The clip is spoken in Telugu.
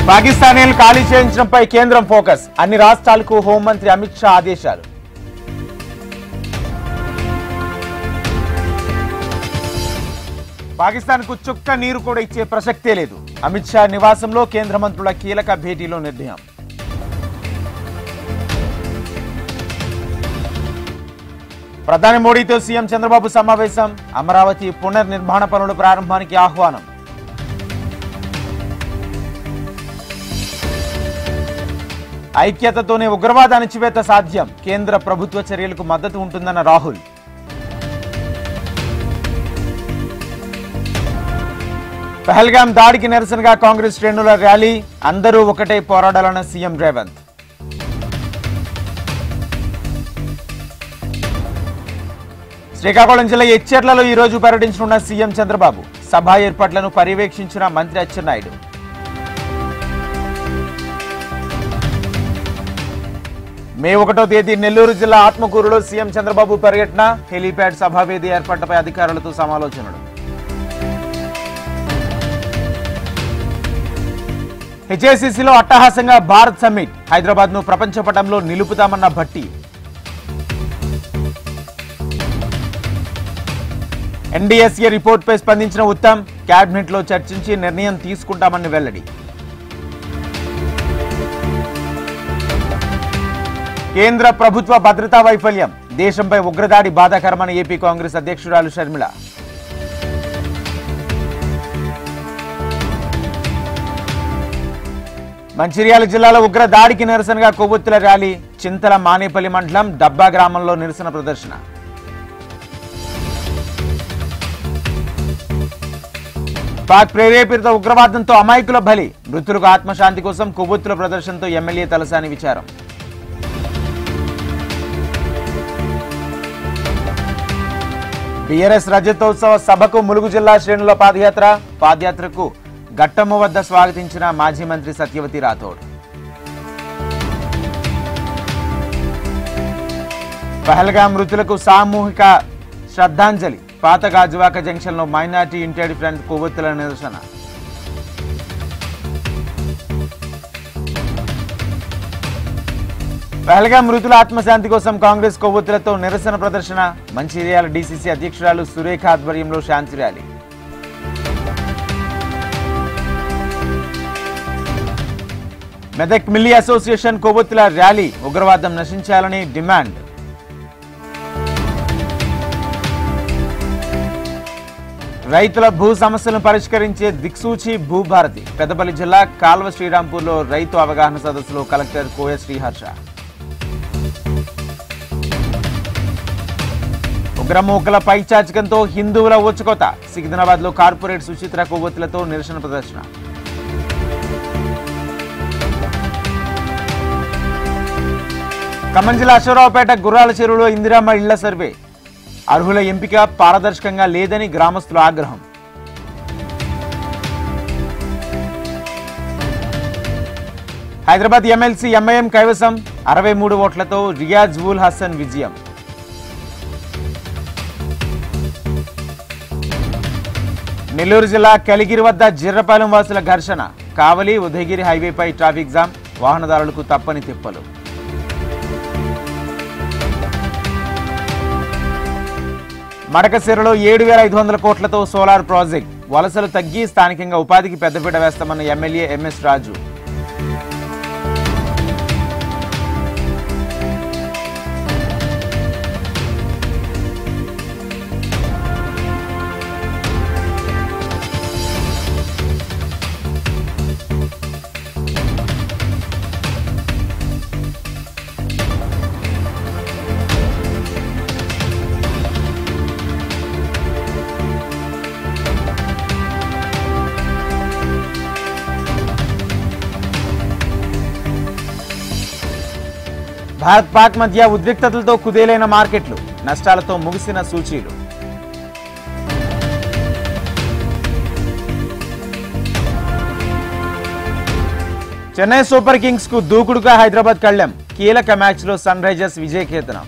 పాకిస్తానీలు ఖాళీ చేయించడంపై కేంద్రం ఫోకస్. అన్ని రాష్ట్రాలకు హోంమంత్రి అమిత్ షా ఆదేశాలు. పాకిస్తాన్కు చుక్క నీరు కూడా ఇచ్చే ప్రసక్తే లేదు. అమిత్ షా నివాసంలో కేంద్ర మంత్రుల కీలక భేటీలో నిర్ణయం. ప్రధాని మోడీతో సీఎం చంద్రబాబు సమావేశం. అమరావతి పునర్నిర్మాణ పనుల ప్రారంభానికి ఆహ్వానం. ఐక్యతతోనే ఉగ్రవాద అణచివేత సాధ్యం. కేంద్ర ప్రభుత్వ చర్యలకు మద్దతు ఉంటుందన్న రాహుల్. పహల్గాం దాడికి నిరసనగా కాంగ్రెస్ శ్రేణుల ర్యాలీ. అందరూ ఒకటే పోరాడాలన్న సీఎం రేవంత్. శ్రీకాకుళం జిల్లా ఎచ్చెర్లలో ఈ రోజు పర్యటించనున్న సీఎం చంద్రబాబు. సభ ఏర్పాట్లను పర్యవేక్షించిన మంత్రి అచ్చెన్నాయుడు. మే 1వ తేదీ నెల్లూరు జిల్లా ఆత్మకూరులో సీఎం చంద్రబాబు పర్యటన. హెలీప్యాడ్ సభావేది ఏర్పాట్లపై అధికారులతో సమాలోచనలు. హెచ్ఏసీసీలో అట్టహాసంగా భారత్ సమ్మిట్. హైదరాబాద్ ను ప్రపంచ పటంలో నిలుపుతామన్న భట్టి. ఎన్డీఎస్ఏ రిపోర్టుపై స్పందించిన ఉత్తమ్. కేబినెట్ లో చర్చించి నిర్ణయం తీసుకుంటామని వెల్లడి. కేంద్ర ప్రభుత్వ భద్రతా వైఫల్యం. దేశంపై ఉగ్రదాడి బాధాకరమని ఏపీ కాంగ్రెస్ అధ్యక్షురాలు షర్మిల. మంచిర్యాల జిల్లాలో ఉగ్ర దాడికి నిరసనగా కొవ్వొత్తుల ర్యాలీ. చింతల మానేపల్లి మండలం డబ్బా గ్రామంలో నిరసన ప్రదర్శన. పాక్ ప్రేరేపిత ఉగ్రవాదంతో అమాయకుల బలి. మృతులకు ఆత్మశాంతి కోసం కొవ్వొత్తుల ప్రదర్శనతో ఎమ్మెల్యే తలసాని విచారం. బీఆర్ఎస్ రజతోత్సవ సభకు ములుగు జిల్లా శ్రేణుల పాదయాత్రకు ఘట్టమ్మ వద్ద స్వాగతించిన మాజీ మంత్రి సత్యవతి రాథోడ్. పహల్గాం మృతులకు సామూహిక శ్రద్ధాంజలి. పాత గాజువాక జంక్షన్ లో మైనార్టీ ఇంటెడ్ ఫ్రంట్ కొవ్వొత్తుల నిరసన. పహల్గాం మృతుల ఆత్మశాంతి కోసం కాంగ్రెస్ కొవ్వొత్తులతో నిరసన ప్రదర్శన. మంచిర్యాల డీసీసీ అధ్యక్షురాలు సురేఖ ఆధ్వర్యంలో శాంతి ర్యాలీ. మెదక్ మిల్లీ అసోసియేషన్ కొవ్వొత్తుల ర్యాలీ. ఉగ్రవాదం నశించాలని డిమాండ్. రైతుల భూ సమస్యలను పరిష్కరించే దిక్సూచి భూభారతి. పెద్దపల్లి జిల్లా కాల్వ శ్రీరాంపూర్లో రైతు అవగాహన సదస్సులో కలెక్టర్ కోయ శ్రీహర్ష. ఉగ్రమూకల పైచాచికంతో హిందువుల ఊచకోత. సికింద్రాబాద్ లో కార్పొరేట్ సుచిత్ర కొవ్వొత్తులతో నిరసన ప్రదర్శన. ఖమ్మం జిల్లా అశ్వరావుపేట గుర్రాల చెరువులో ఇందిరమ్మ ఇళ్ల సర్వే. అర్హుల ఎంపిక పారదర్శకంగా లేదని గ్రామస్తుల ఆగ్రహం. హైదరాబాద్ ఎమ్మెల్సీ ఎంఐఎం కైవసం. 63 ఓట్లతో రియాజ్ ఉల్ హసన్ విజయం. నెల్లూరు జిల్లా కలిగిరి వద్ద జిర్రపాలెం వాసుల ఘర్షణ. కావలి ఉదయగిరి హైవేపై ట్రాఫిక్ జామ్. వాహనదారులకు తప్పని తిప్పలు. మడకశిరలో 7,500 కోట్లతో సోలార్ ప్రాజెక్ట్. వలసలు తగ్గి స్థానికంగా ఉపాధికి పెద్దపీట వేస్తామన్న ఎమ్మెల్యే ఎంఎస్ రాజు. భారత్ పాక్ మధ్య ఉద్రిక్తతలతో కుదేలైన మార్కెట్లు. నష్టాలతో ముగిసిన సూచీలు. చెన్నై సూపర్ కింగ్స్ కు దూకుడుగా హైదరాబాద్ కళ్లెం. కీలక మ్యాచ్ లో సన్ రైజర్స్ విజయకేతనం.